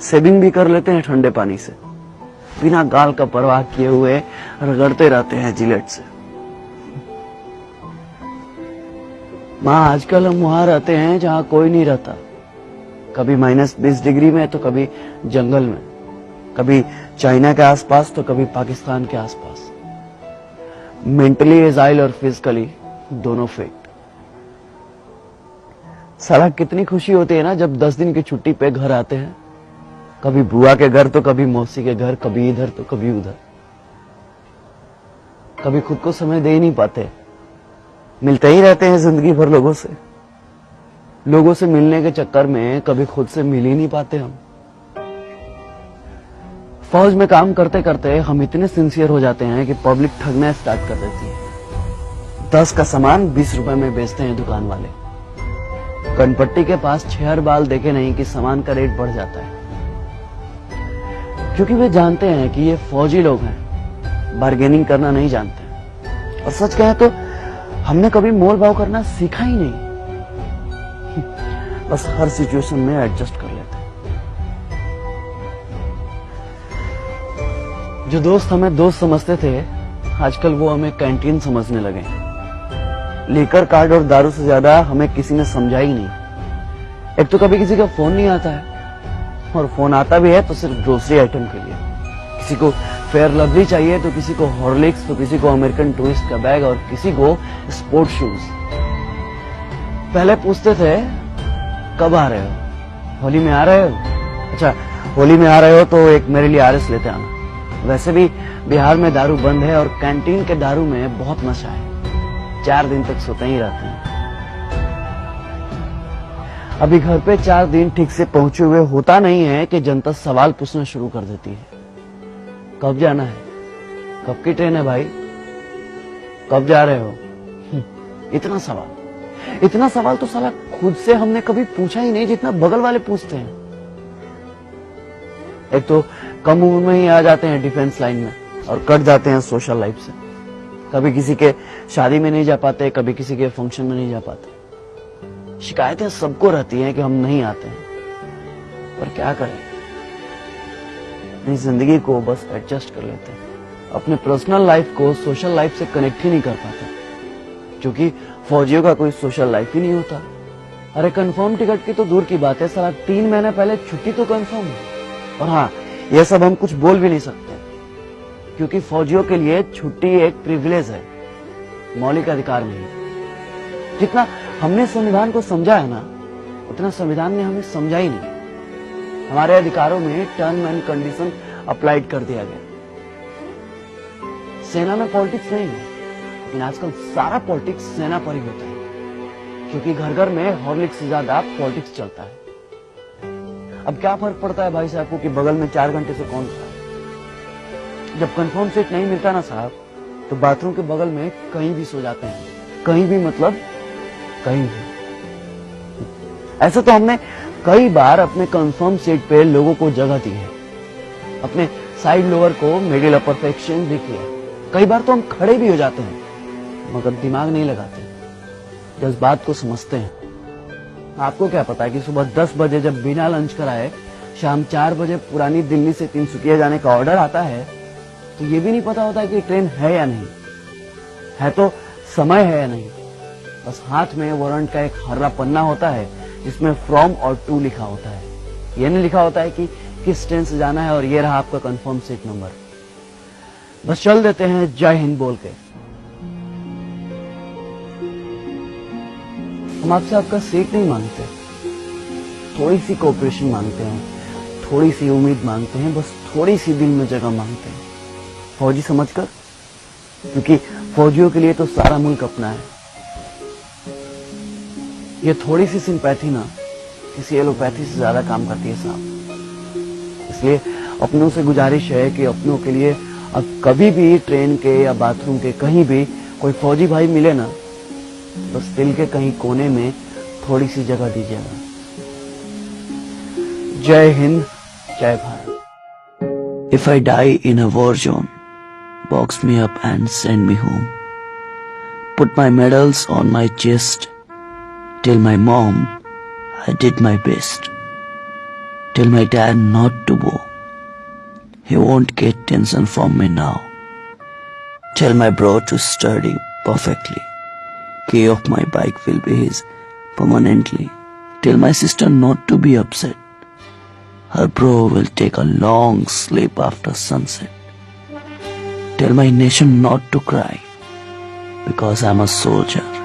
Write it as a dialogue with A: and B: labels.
A: Saving भी कर लेते हैं ठंडे पानी से, बिना गाल का परवाह किए हुए रगड़ते रहते हैं जिलेट से। माँ आजकल हम वहां रहते हैं जहां कोई नहीं रहता, कभी -20 डिग्री में तो कभी जंगल में, कभी चाइना के आसपास तो कभी पाकिस्तान के आसपास। मेंटली एजाइल और फिजिकली दोनों फिट। साला कितनी खुशी होती है ना जब 10 दिन की छुट्टी पे घर आते हैं, कभी बुआ के घर तो कभी मौसी के घर, कभी इधर तो कभी उधर। कभी खुद को समय दे ही नहीं पाते, मिलते ही रहते हैं जिंदगी भर लोगों से। लोगों से मिलने के चक्कर में कभी खुद से मिल ही नहीं पाते हम। फौज में काम करते करते हम इतने सिंसियर हो जाते हैं कि पब्लिक ठगना स्टार्ट कर देती है। 10 का सामान 20 रुपए में बेचते हैं दुकान वाले। कनपट्टी के पास 6 बाल देखे नहीं कि सामान का रेट बढ़ जाता है, क्योंकि वे जानते हैं कि ये फौजी लोग हैं, बार्गेनिंग करना नहीं जानते। और सच कहें तो हमने कभी मोल भाव करना सीखा ही नहीं, बस हर सिचुएशन में एडजस्ट कर लेते हैं। जो दोस्त हमें दोस्त समझते थे, आजकल वो हमें कैंटीन समझने लगे। लीकर कार्ड और दारू से ज्यादा हमें किसी ने समझा ही नहीं। एक तो कभी किसी का फोन नहीं आता है, और फोन आता भी है तो सिर्फ ग्रोसरी आइटम के लिए। किसी को फेयर लवली चाहिए तो किसी को हॉर्लिक्स, तो किसी को अमेरिकन टूरिस्ट का बैग, और किसी को स्पोर्ट शूज। पहले पूछते थे कब आ रहे हो, होली में आ रहे हो? अच्छा होली में आ रहे हो तो एक मेरे लिए आरएस लेते आना। वैसे भी बिहार में दारू बंद है और कैंटीन के दारू में बहुत नशा है, 4 दिन तक सोते ही रहते हैं। अभी घर पे 4 दिन ठीक से पहुंचे हुए होता नहीं है कि जनता सवाल पूछना शुरू कर देती है। कब जाना है, कब की ट्रेन है भाई, कब जा रहे हो? इतना सवाल तो साला खुद से हमने कभी पूछा ही नहीं जितना बगल वाले पूछते हैं। एक तो कम उम्र में ही आ जाते हैं डिफेंस लाइन में और कट जाते हैं सोशल लाइफ से। कभी किसी के शादी में नहीं जा पाते, कभी किसी के फंक्शन में नहीं जा पाते। शिकायतें सबको रहती हैं कि हम नहीं आते हैं, पर क्या करें, अपनी जिंदगी को बस एडजस्ट कर लेते हैं। अपने पर्सनल लाइफ को सोशल लाइफ से कनेक्ट ही नहीं कर पाते, क्योंकि फौजियों का कोई सोशल लाइफ ही नहीं होता। अरे कंफर्म टिकट की तो दूर की बात है, साला 3 महीने पहले छुट्टी तो कंफर्म है। और हाँ, यह सब हम कुछ बोल भी नहीं सकते, क्योंकि फौजियों के लिए छुट्टी एक प्रिविलेज है, मौलिक अधिकार नहीं। जितना हमने संविधान को समझा है ना, उतना संविधान ने हमें समझा ही नहीं। हमारे अधिकारों में टर्म एंड कंडीशन अप्लाइड कर दिया गया। सेना में पॉलिटिक्स नहीं है, लेकिन आजकल सारा पॉलिटिक्स सेना पर ही होता है, क्योंकि घर घर में हॉर्लिक्स से ज्यादा पॉलिटिक्स चलता है। अब क्या फर्क पड़ता है भाई साहब को कि बगल में 4 घंटे से कौन था। जब कंफर्म सीट नहीं मिलता ना साहब, तो बाथरूम के बगल में कहीं भी सो जाते हैं। कहीं भी मतलब कहीं भी। ऐसा तो हमने कई बार अपने कंफर्म सीट पे लोगों को जगह दी है, अपने साइड लोअर को मिडिल अपर पे एक्सचेंज भी किया। कई बार तो हम खड़े भी हो जाते हैं, मगर दिमाग नहीं लगाते, जज्बात को समझते हैं। आपको क्या पता है कि सुबह 10 बजे जब बिना लंच कराए शाम 4 बजे पुरानी दिल्ली से तिनसुकिया जाने का ऑर्डर आता है, तो ये भी नहीं पता होता है कि ट्रेन है या नहीं है, तो समय है या नहीं। बस हाथ में वारंट का एक हर्रा पन्ना होता है जिसमें फ्रॉम और टू लिखा होता है। ये नहीं लिखा होता है कि किस ट्रेन से जाना है और ये रहा आपका कंफर्म सीट नंबर। बस चल देते हैं जय हिंद बोल के। हम आपसे आपका सीट नहीं मांगते, थोड़ी सी कोऑपरेशन मांगते हैं, थोड़ी सी उम्मीद मांगते हैं, बस थोड़ी सी दिल में जगह मांगते हैं, फौजी समझकर। क्योंकि फौजियों के लिए तो सारा मुल्क अपना है। ये थोड़ी सी सिंपैथी ना किसी एलोपैथी से ज्यादा काम करती है साहब। इसलिए अपनों से गुजारिश है कि अपनों के लिए अब कभी भी ट्रेन के या बाथरूम के कहीं भी कोई फौजी भाई मिले ना, बस दिल के कहीं कोने में थोड़ी सी जगह दीजिएगा। जय हिंद, जय Bharat. If I die in a war zone, box me up and send me home. Put my medals on my chest. Tell my mom I did my best. Tell my dad not to go. He won't get tension from me now. Tell my bro to study perfectly. Key of my bike will be his permanently. Tell my sister not to be upset. Her bro will take a long sleep after sunset. Tell my nation not to cry because I'm a soldier.